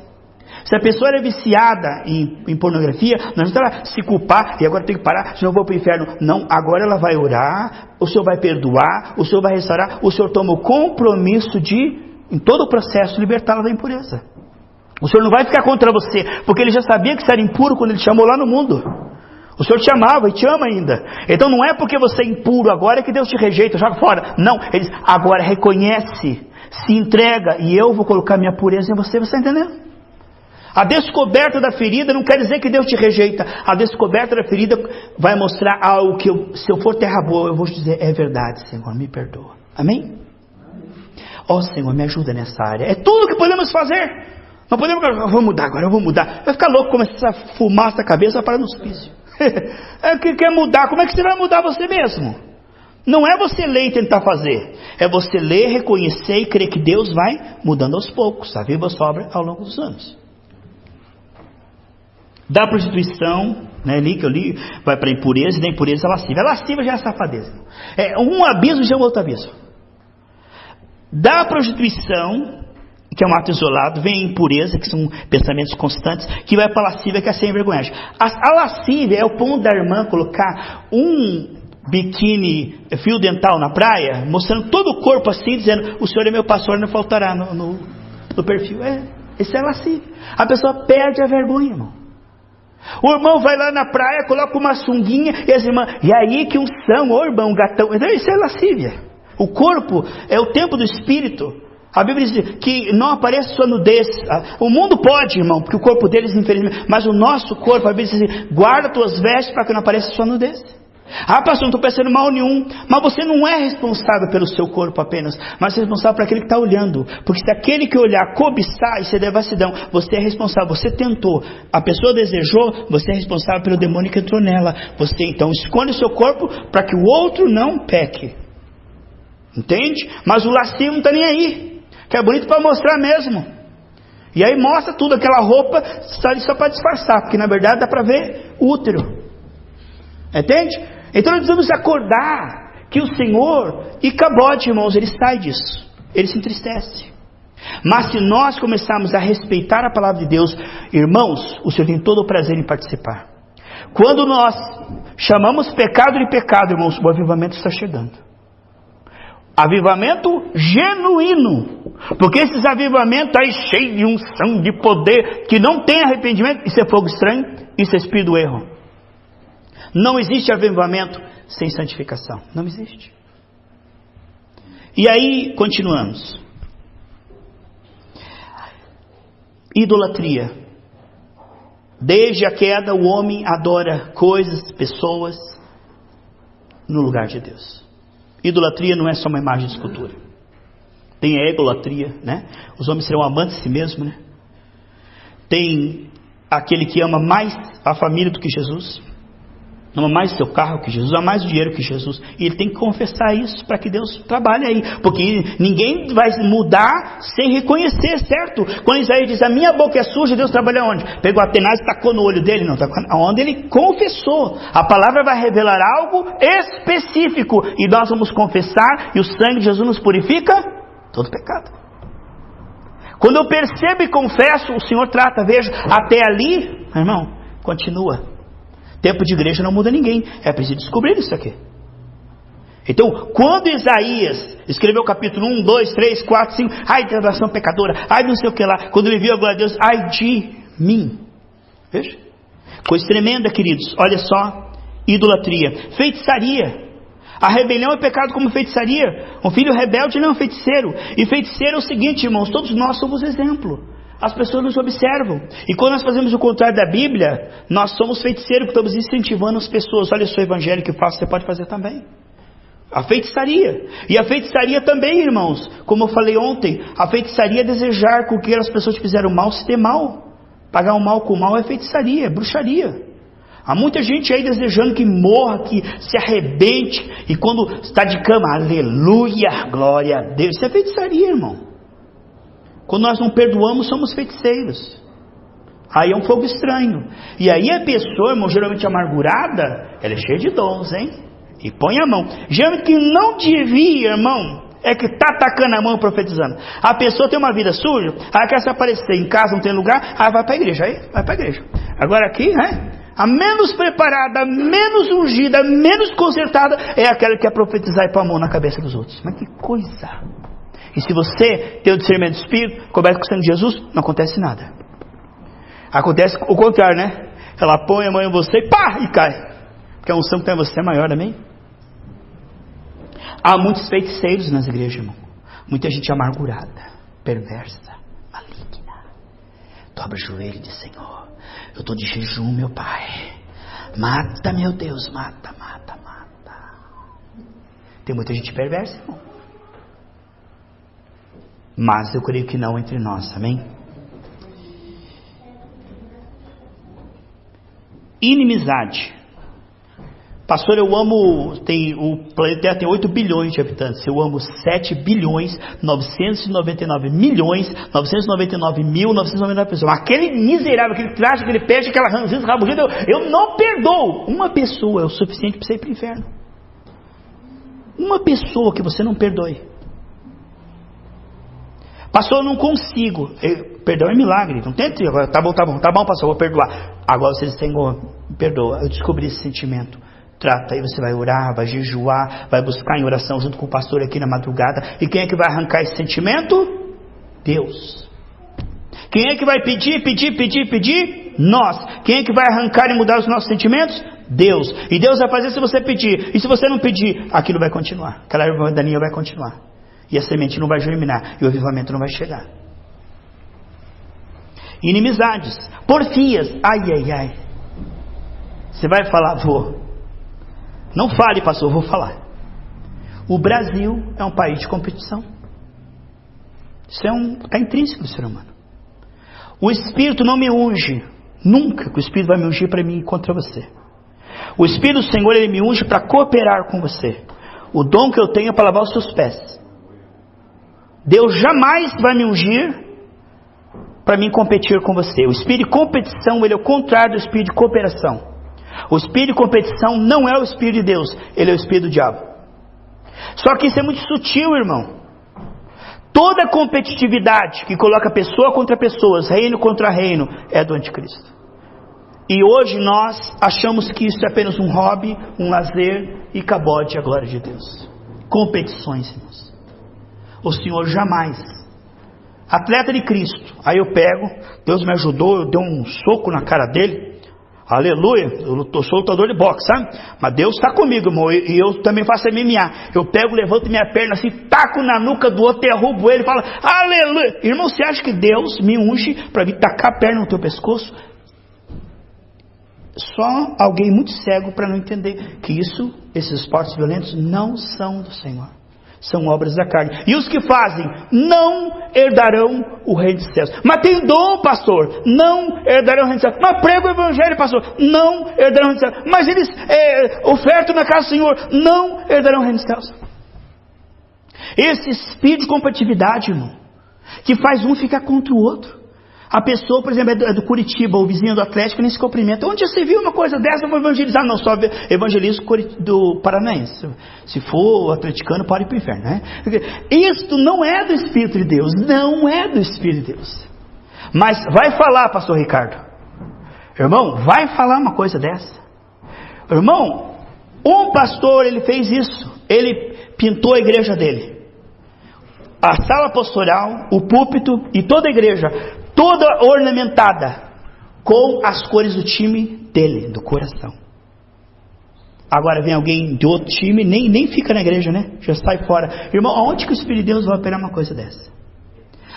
Se a pessoa era viciada em pornografia, não está se culpar, e agora tem que parar, senão eu vou para o inferno. Não, agora ela vai orar, o Senhor vai perdoar, o Senhor vai restaurar, o Senhor toma o compromisso de, em todo o processo, libertá-la da impureza. O Senhor não vai ficar contra você, porque Ele já sabia que você era impuro quando Ele te chamou lá no mundo. O Senhor te amava e te ama ainda. Então não é porque você é impuro agora que Deus te rejeita, joga fora. Não, Ele diz, agora reconhece, se entrega e eu vou colocar minha pureza em você. Você está entendendo? A descoberta da ferida não quer dizer que Deus te rejeita. A descoberta da ferida vai mostrar algo que se eu for terra boa, eu vou te dizer, é verdade, Senhor, me perdoa. Amém? Ó Senhor, me ajuda nessa área. É tudo que podemos fazer. Não podemos, eu vou mudar agora, eu vou mudar. Vai ficar louco, começar a fumaça da cabeça para no hospício. Que quer mudar, como é que você vai mudar você mesmo? Não é você ler e tentar fazer, é você ler, reconhecer e crer que Deus vai mudando aos poucos, a viva sobra ao longo dos anos. Da prostituição, né, ali que eu li, vai para a impureza, e da impureza a lascívia. A lascívia já é safadeza. Um abismo já é um outro abismo. Da prostituição, que é um ato isolado, vem a impureza, que são pensamentos constantes, que vai para a lascívia, que é sem vergonhagem. A lascívia é o ponto da irmã colocar um biquíni, fio dental na praia, mostrando todo o corpo assim, dizendo, o Senhor é meu pastor, não faltará no perfil. Isso é lascívia. A pessoa perde a vergonha, irmão. O irmão vai lá na praia, coloca uma sunguinha, e as irmãs, e aí que unção, ô irmão, gatão. Isso é lascívia. O corpo é o templo do Espírito. A Bíblia diz que não aparece sua nudez. O mundo pode, irmão, porque o corpo deles, infelizmente, mas o nosso corpo, a Bíblia diz assim, guarda tuas vestes para que não apareça sua nudez. Ah, pastor, não estou pensando mal nenhum. Mas você não é responsável pelo seu corpo apenas, mas é responsável por aquele que está olhando. Porque se aquele que olhar cobiçar, isso é devassidão. Você é responsável, você tentou, a pessoa desejou, você é responsável pelo demônio que entrou nela. Você então esconde o seu corpo para que o outro não peque. Entende? Mas o lascivo não está nem aí, que é bonito para mostrar mesmo. E aí mostra tudo, aquela roupa está ali só para disfarçar, porque na verdade dá para ver o útero. Entende? Então nós precisamos acordar que o Senhor, e cabote, irmãos, ele sai disso, ele se entristece. Mas se nós começarmos a respeitar a palavra de Deus, irmãos, o Senhor tem todo o prazer em participar. Quando nós chamamos pecado de pecado, irmãos, o avivamento está chegando. Avivamento genuíno, porque esses avivamentos aí cheios de unção, de poder, que não tem arrependimento, isso é fogo estranho, isso é espírito do erro. Não existe avivamento sem santificação. Não existe. E aí, continuamos. Idolatria. Desde a queda, o homem adora coisas, pessoas, no lugar de Deus. Idolatria não é só uma imagem de escultura. Tem a egolatria, né? Os homens serão amantes de si mesmos, né? Tem aquele que ama mais a família do que Jesus. Ama mais o seu carro que Jesus, ama mais o dinheiro que Jesus. E ele tem que confessar isso para que Deus trabalhe aí. Porque ninguém vai mudar sem reconhecer, certo? Quando Isaías diz, a minha boca é suja, Deus trabalha onde? Pegou a tenaz e tacou no olho dele? Não, tacou onde ele confessou. A palavra vai revelar algo específico. E nós vamos confessar, e o sangue de Jesus nos purifica todo pecado. Quando eu percebo e confesso, o Senhor trata. Veja, até ali, irmão, continua. Tempo de igreja não muda ninguém. É preciso descobrir isso aqui. Então, quando Isaías escreveu o capítulo 1, 2, 3, 4, 5, ai de nação pecadora, ai não sei o que lá, quando ele viu a glória de Deus, ai de mim. Veja? Coisa tremenda, queridos. Olha só. Idolatria. Feitiçaria. A rebelião é pecado como feitiçaria. Um filho rebelde não é um feiticeiro. E feiticeiro é o seguinte, irmãos, todos nós somos exemplo. As pessoas nos observam. E quando nós fazemos o contrário da Bíblia, nós somos feiticeiros, que estamos incentivando as pessoas. Olha, eu sou evangélico e faço, você pode fazer também. A feitiçaria. E a feitiçaria também, irmãos, como eu falei ontem, a feitiçaria é desejar com que as pessoas que fizeram mal se dê mal. Pagar o mal com o mal é feitiçaria, é bruxaria. Há muita gente aí desejando que morra, que se arrebente, e quando está de cama, aleluia, glória a Deus. Isso é feitiçaria, irmão. Quando nós não perdoamos, somos feiticeiros. Aí é um fogo estranho. E aí a pessoa, irmão, geralmente amargurada, ela é cheia de dons, hein? E põe a mão. Geralmente que não devia, irmão, é que está atacando a mão e profetizando. A pessoa tem uma vida suja, aí quer se aparecer em casa, não tem lugar, aí vai para a igreja. Aí vai para a igreja. Agora aqui, né? A menos preparada, a menos ungida, a menos consertada é aquela que quer profetizar e pôr a mão na cabeça dos outros. Mas que coisa! E se você tem o discernimento do Espírito, coberto com o sangue de Jesus, não acontece nada. Acontece o contrário, né? Ela põe a mão em você e pá, e cai. Porque a unção que tem em você é maior, amém? Há muitos feiticeiros nas igrejas, irmão. Muita gente amargurada, perversa, maligna. Dobra o joelho e diz, Senhor, eu estou de jejum, meu Pai. Mata, meu Deus, mata, mata, mata. Tem muita gente perversa, irmão. Mas eu creio que não entre nós, amém? Inimizade. Pastor, eu amo, o planeta Terra tem 8 bilhões de habitantes, eu amo 7 bilhões, 999 milhões, 999 mil, 999 pessoas. Aquele miserável, aquele traje, aquele peixe, aquela ranzinha, rabugento, eu não perdoo. Uma pessoa é o suficiente para você ir para o inferno. Uma pessoa que você não perdoe. Pastor, eu não consigo. Perdão é milagre. Não tente agora. Tá bom, pastor, eu vou perdoar. Agora você diz, Senhor, me perdoa. Eu descobri esse sentimento. Trata, aí você vai orar, vai jejuar, vai buscar em oração junto com o pastor aqui na madrugada. E quem é que vai arrancar esse sentimento? Deus. Quem é que vai pedir? Nós. Quem é que vai arrancar e mudar os nossos sentimentos? Deus. E Deus vai fazer se você pedir. E se você não pedir, aquilo vai continuar. Aquela erva daninha vai continuar. E a semente não vai germinar. E o avivamento não vai chegar. Inimizades, porfias. Ai. Você vai falar? Vou. Não fale, pastor, vou falar. O Brasil é um país de competição. Isso está intrínseco do ser humano. O Espírito não me unge. Nunca que o Espírito vai me ungir para mim contra você. O Espírito do Senhor, ele me unge para cooperar com você. O dom que eu tenho é para lavar os seus pés. Deus jamais vai me ungir para mim competir com você. O espírito de competição, ele é o contrário do espírito de cooperação. O espírito de competição não é o espírito de Deus, ele é o espírito do diabo. Só que isso é muito sutil, irmão. Toda competitividade que coloca pessoa contra pessoas, reino contra reino, é do anticristo. E hoje nós achamos que isso é apenas um hobby, um lazer e cabote a glória de Deus. Competições, irmãos. O Senhor jamais. Atleta de Cristo. Aí eu pego, Deus me ajudou, eu dei um soco na cara dele. Aleluia, eu sou lutador de boxe, sabe? Mas Deus está comigo, irmão, e eu também faço MMA. Eu pego, levanto minha perna assim, taco na nuca do outro, derrubo ele e falo, aleluia. Irmão, você acha que Deus me unge para vir tacar a perna no teu pescoço? Só alguém muito cego para não entender que esses esportes violentos não são do Senhor. São obras da carne. E os que fazem não herdarão o reino dos céus. Mas tem dom, pastor, não herdarão o reino dos céus. Mas prega o evangelho, pastor, não herdarão o reino dos céus. Mas eles ofertam na casa do Senhor, não herdarão o reino dos céus. Esse espírito de competitividade, irmão, que faz um ficar contra o outro. A pessoa, por exemplo, é do Curitiba, o vizinho do Atlético, nem se cumprimenta. Onde você viu uma coisa dessa? Eu vou evangelizar. Não, só evangelizo do Paranaense. Se for atleticano, pode ir para o inferno, né? Isto não é do Espírito de Deus. Não é do Espírito de Deus. Mas vai falar, pastor Ricardo. Irmão, vai falar uma coisa dessa. Irmão, um pastor, ele fez isso. Ele pintou a igreja dele. A sala pastoral, o púlpito e toda a igreja, toda ornamentada com as cores do time dele, do coração. Agora vem alguém de outro time, nem fica na igreja, né? Já sai fora. Irmão, aonde que o Espírito de Deus vai operar uma coisa dessa?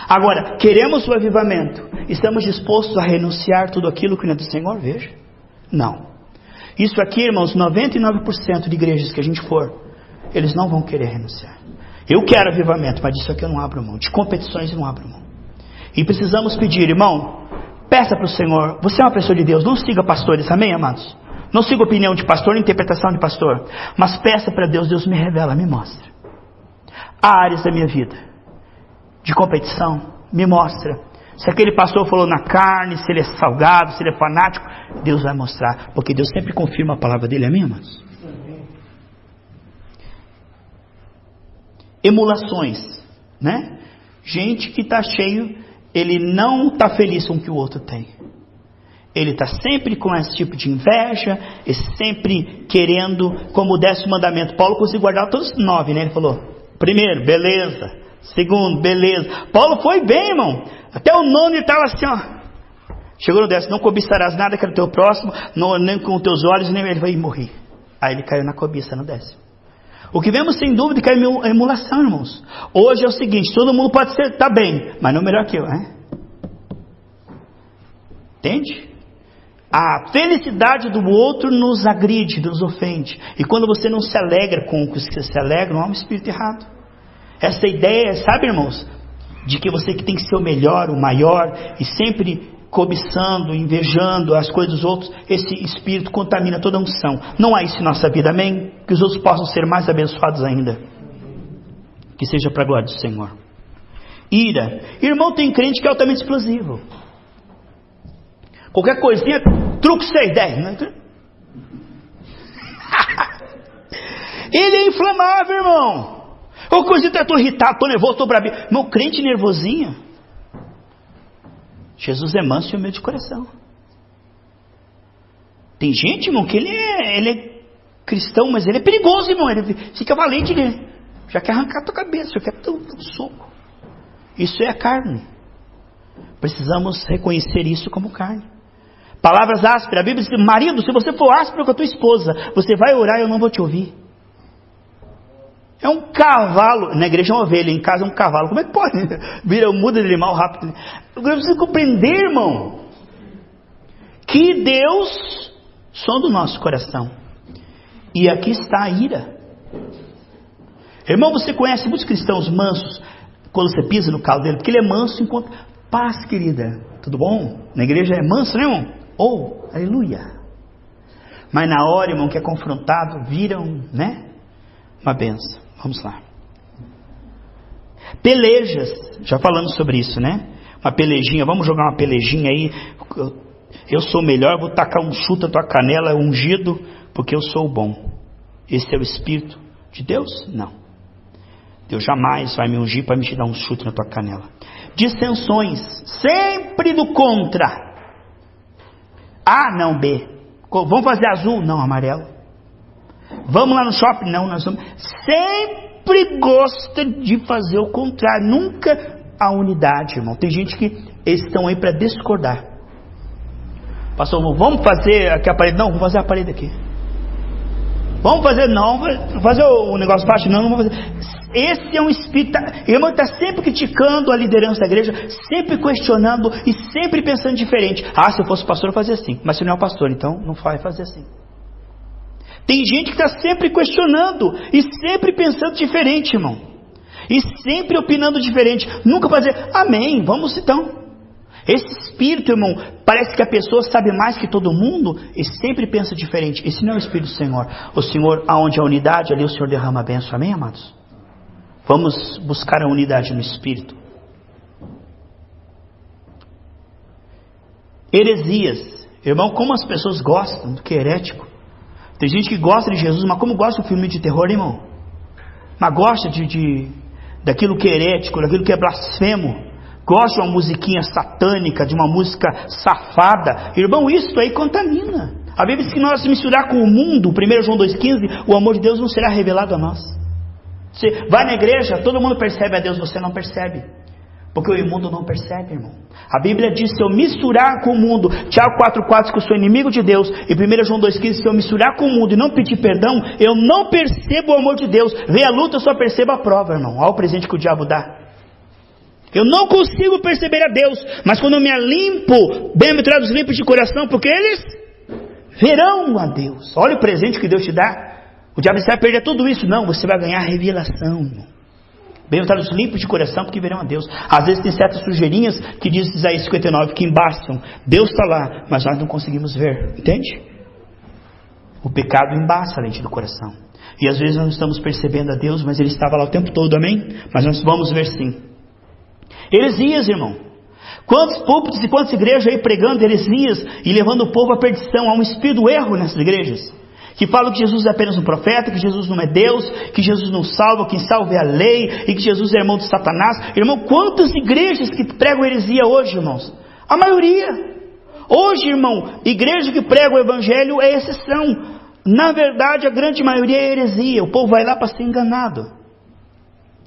Agora, queremos o avivamento, estamos dispostos a renunciar tudo aquilo que não é do Senhor? Veja. Não. Isso aqui, irmãos, 99% de igrejas que a gente for, eles não vão querer renunciar. Eu quero avivamento, mas disso aqui eu não abro mão. De competições eu não abro mão. E precisamos pedir, irmão, peça para o Senhor. Você é uma pessoa de Deus, não siga pastores, amém, amados? Não siga opinião de pastor, interpretação de pastor. Mas peça para Deus, Deus me revela, me mostra. Há áreas da minha vida de competição, me mostra. Se aquele pastor falou na carne, se ele é salgado, se ele é fanático, Deus vai mostrar. Porque Deus sempre confirma a palavra dele, amém, amados? Emulações, né? Gente que está cheio, ele não está feliz com o que o outro tem. Ele está sempre com esse tipo de inveja, e sempre querendo, como o 10º mandamento. Paulo conseguiu guardar todos os 9, né? Ele falou, primeiro, beleza. Segundo, beleza. Paulo foi bem, irmão. Até o 9 ele estava assim, ó. Chegou no 10º, não cobiçarás nada que é do teu próximo, nem com os teus olhos, nem ele vai morrer. Aí ele caiu na cobiça no 10º. O que vemos sem dúvida que é a emulação, irmãos. Hoje é o seguinte, todo mundo pode ser, tá bem, mas não melhor que eu, né? Entende? A felicidade do outro nos agride, nos ofende. E quando você não se alegra com o que você se alegra, não há um espírito errado. Essa ideia, sabe, irmãos, de que você que tem que ser o melhor, o maior, e sempre cobiçando, invejando as coisas dos outros, esse espírito contamina toda a unção. Não há isso em nossa vida, amém? Que os outros possam ser mais abençoados ainda. Que seja para a glória do Senhor. Ira. Irmão, tem crente que é altamente explosivo. Qualquer coisinha, truque 6, 10. Né? Ele é inflamável, irmão. Qualquer coisinha, eu estou irritado, estou nervoso, estou bravo. Meu crente nervosinho. Jesus é manso e humilde de coração. Tem gente, irmão, que ele é cristão, mas ele é perigoso, irmão. Ele fica valente, ele já quer arrancar a tua cabeça, já quer dar um soco. Isso é a carne. precisamos reconhecer isso como carne. Palavras ásperas, a Bíblia diz: marido, se você for áspero com a tua esposa, você vai orar e eu não vou te ouvir. É um cavalo, na igreja é uma ovelha, em casa é um cavalo. Como é que pode? Muda de animal rápido. Eu preciso compreender, irmão, que Deus sonda o nosso coração. E aqui está a ira. Irmão, você conhece muitos cristãos mansos, quando você pisa no calo dele, porque ele é manso enquanto... Paz, querida, tudo bom? Na igreja é manso, né, irmão? Oh, aleluia. Mas na hora, irmão, que é confrontado, viram, né? Uma benção. Vamos lá. Pelejas, já falamos sobre isso, né? Uma pelejinha, vamos jogar uma pelejinha aí. Eu sou melhor, vou tacar um chute na tua canela, ungido, porque eu sou o bom. Esse é o Espírito de Deus? Não. Deus jamais vai me ungir para me te dar um chute na tua canela. Dissensões, sempre do contra. A, não B. Vamos fazer azul? Não, amarelo. Vamos lá no shopping? Não, nós vamos. Sempre gosta de fazer o contrário. Nunca a unidade, irmão. Tem gente que eles estão aí para discordar. Pastor, vamos fazer aqui a parede? Não, vamos fazer a parede aqui. Vamos fazer, não, vamos fazer o negócio baixo? Não, não vamos fazer. Esse é um espírito, irmão, está sempre criticando a liderança da igreja, sempre questionando e sempre pensando diferente. Ah, se eu fosse pastor eu fazia assim, mas se não é o pastor, então não vai fazer assim. Tem gente que está sempre questionando e sempre pensando diferente, irmão, e sempre opinando diferente, nunca fazer, amém, vamos então. Esse espírito, irmão, parece que a pessoa sabe mais que todo mundo e sempre pensa diferente. Esse não é o Espírito do Senhor. O Senhor, aonde a unidade, ali o Senhor derrama a bênção. Amém, amados? Vamos buscar a unidade no Espírito. Heresias. Irmão, como as pessoas gostam do que é herético. Tem gente que gosta de Jesus, mas como gosta do filme de terror, irmão? Mas gosta daquilo que é herético, daquilo que é blasfemo. Gosta de uma musiquinha satânica, de uma música safada. Irmão, isso aí contamina. A Bíblia diz que nós se misturar com o mundo, 1 João 2,15, o amor de Deus não será revelado a nós. Você vai na igreja, todo mundo percebe a Deus, você não percebe. Porque o imundo não percebe, irmão. A Bíblia diz: se eu misturar com o mundo, Tiago 4,4, que eu sou inimigo de Deus, e 1 João 2,15, se eu misturar com o mundo e não pedir perdão, eu não percebo o amor de Deus. Vem a luta, eu só percebo a prova, irmão. Olha o presente que o diabo dá. Eu não consigo perceber a Deus, mas quando eu me limpo, bem-aventurados os limpos de coração, porque eles verão a Deus. Olha o presente que Deus te dá. O diabo disse: vai perder tudo isso. Não, você vai ganhar revelação. Bem-aventurados os limpos de coração, porque verão a Deus. Às vezes tem certas sujeirinhas que diz Isaías 59, que embaçam. Deus está lá, mas nós não conseguimos ver. Entende? O pecado embaça a lente do coração. E às vezes nós não estamos percebendo a Deus, mas Ele estava lá o tempo todo, amém? Mas nós vamos ver sim. Heresias, irmão. Quantos púlpitos e quantas igrejas aí pregando heresias e levando o povo à perdição? Há um espírito do erro nessas igrejas, que falam que Jesus é apenas um profeta, que Jesus não é Deus, que Jesus não salva, quem salva é a lei, e que Jesus é irmão de Satanás. Irmão, quantas igrejas que pregam heresia hoje, irmãos? A maioria. Hoje, irmão, igreja que prega o evangelho é exceção. Na verdade, a grande maioria é heresia. O povo vai lá para ser enganado.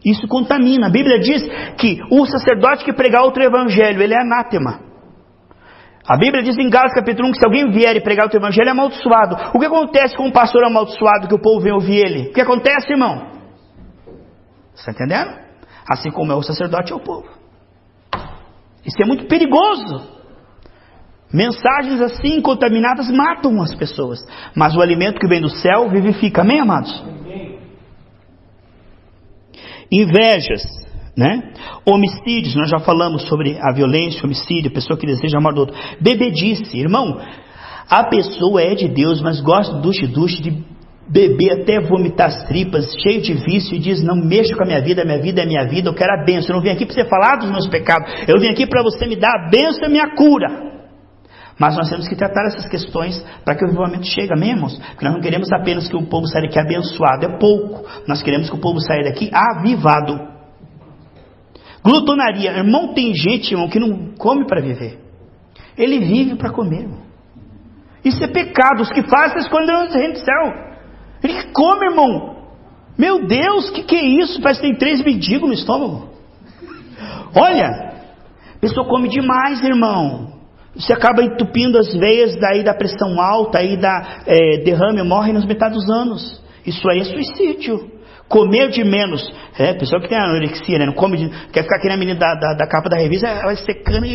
Isso contamina. A Bíblia diz que o sacerdote que pregar outro evangelho, ele é anátema. A Bíblia diz em Gálatas capítulo 1 que se alguém vier e pregar outro evangelho, é amaldiçoado. O que acontece com um pastor amaldiçoado que o povo vem ouvir ele? O que acontece, irmão? Está entendendo? Assim como é o sacerdote, é o povo. Isso é muito perigoso. Mensagens assim contaminadas matam as pessoas. Mas o alimento que vem do céu vivifica. Amém, amados? Invejas, né? Homicídios, nós já falamos sobre a violência, homicídio, a pessoa que deseja a morte do outro. Bebedice, irmão, a pessoa é de Deus, mas gosta do duche de beber até vomitar as tripas, cheio de vício, e diz: não mexa com a minha vida é minha vida, eu quero a bênção. Eu não vim aqui para você falar dos meus pecados, eu vim aqui para você me dar a bênção e a minha cura. Mas nós temos que tratar essas questões para que o avivamento chegue, amém, irmãos? Porque nós não queremos apenas que o povo saia daqui abençoado, é pouco. Nós queremos que o povo saia daqui avivado. Glutonaria, irmão, tem gente, irmão, que não come para viver. Ele vive para comer, irmão. Isso é pecado. Os que fazem essas coisas não reino do céu. Ele come, irmão. Meu Deus, que é isso? Parece que tem 3 mendigos no estômago. Olha, A pessoa come demais, irmão. Você acaba entupindo as veias, daí dá pressão alta, aí dá derrame, morre nos metade dos anos. Isso aí é suicídio. Comer de menos. Pessoa que tem anorexia, né? Não come, quer ficar aqui na menina da capa da revista, vai secando,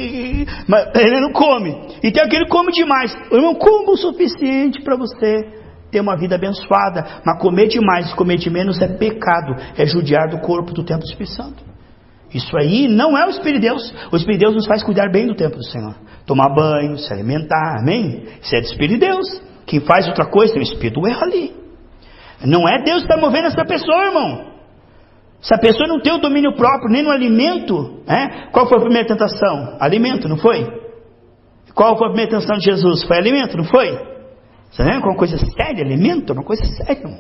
mas ele não come. E tem aquele que come demais. Irmão, como o suficiente para você ter uma vida abençoada. Mas comer demais e comer de menos é pecado. É judiar do corpo do templo do Espírito Santo. Isso aí não é o Espírito de Deus. O Espírito de Deus nos faz cuidar bem do templo do Senhor. Tomar banho, se alimentar, amém? Isso é do Espírito de Deus. Quem faz outra coisa tem o Espírito erro ali. Não é Deus que está movendo essa pessoa, irmão. Se a pessoa não tem o domínio próprio, nem no alimento, qual foi a primeira tentação? Alimento, não foi? Qual foi a primeira tentação de Jesus? Foi alimento, não foi? Você lembra? Uma coisa séria, alimento é uma coisa séria, irmão.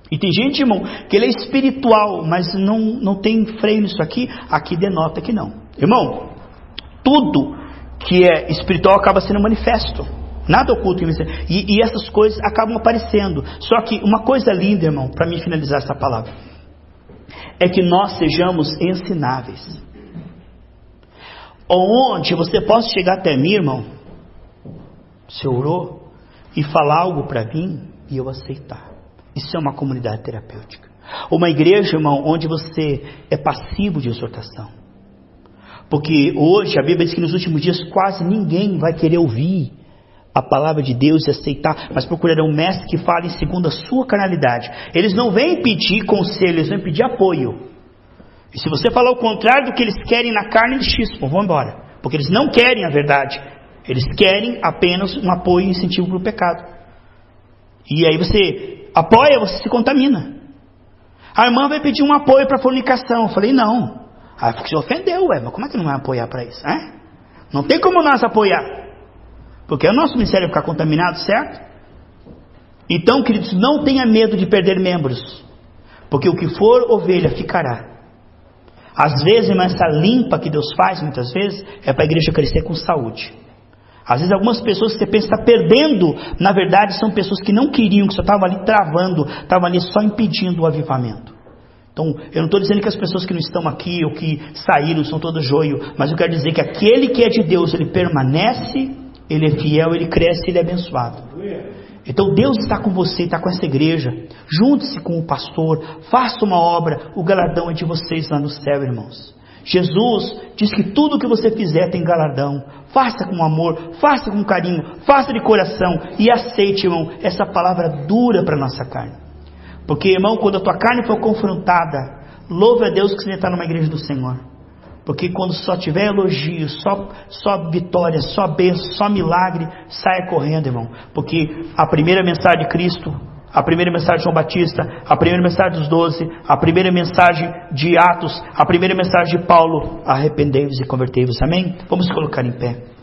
E tem gente, irmão, que ele é espiritual, mas não tem freio nisso aqui denota que não. Irmão, tudo que é espiritual acaba sendo manifesto. Nada oculto. E essas coisas acabam aparecendo. Só que uma coisa linda, irmão, para mim finalizar essa palavra, é que nós sejamos ensináveis. Onde você possa chegar até mim, irmão, você orou, e falar algo para mim e eu aceitar. Isso é uma comunidade terapêutica. Uma igreja, irmão, onde você é passivo de exortação. Porque hoje a Bíblia diz que nos últimos dias quase ninguém vai querer ouvir a palavra de Deus e aceitar, mas procurarão um mestre que fale segundo a sua carnalidade. Eles não vêm pedir conselho, eles vêm pedir apoio. E se você falar o contrário do que eles querem na carne, eles chispam, vão embora. Porque eles não querem a verdade. Eles querem apenas um apoio e incentivo para o pecado. E aí você apoia, você se contamina. A irmã vai pedir um apoio para a fornicação. Eu falei, não. Ah, porque se ofendeu, mas como é que não vai apoiar para isso? Não tem como nós apoiar. Porque é o nosso ministério ficar contaminado, certo? Então, queridos, não tenha medo de perder membros. Porque o que for ovelha ficará. Às vezes, irmã, essa limpa que Deus faz, muitas vezes, é para a igreja crescer com saúde. Às vezes algumas pessoas que você pensa que está perdendo, na verdade são pessoas que não queriam, que só estavam ali travando, estavam ali só impedindo o avivamento. Então, eu não estou dizendo que as pessoas que não estão aqui ou que saíram são todas joio, mas eu quero dizer que aquele que é de Deus, ele permanece, ele é fiel, ele cresce, ele é abençoado. Então Deus está com você, está com essa igreja. Junte-se com o pastor, faça uma obra, o galardão é de vocês lá no céu, irmãos. Jesus diz que tudo que você fizer tem galardão. Faça com amor, faça com carinho, faça de coração e aceite, irmão, essa palavra dura para a nossa carne. Porque, irmão, quando a tua carne for confrontada, louve a Deus que você está numa igreja do Senhor. Porque quando só tiver elogio, só vitória, só bênção, só milagre, saia correndo, irmão. Porque a primeira mensagem de Cristo, a primeira mensagem de João Batista, a primeira mensagem dos 12, a primeira mensagem de Atos, a primeira mensagem de Paulo, arrependei-vos e convertei-vos, amém? Vamos colocar em pé.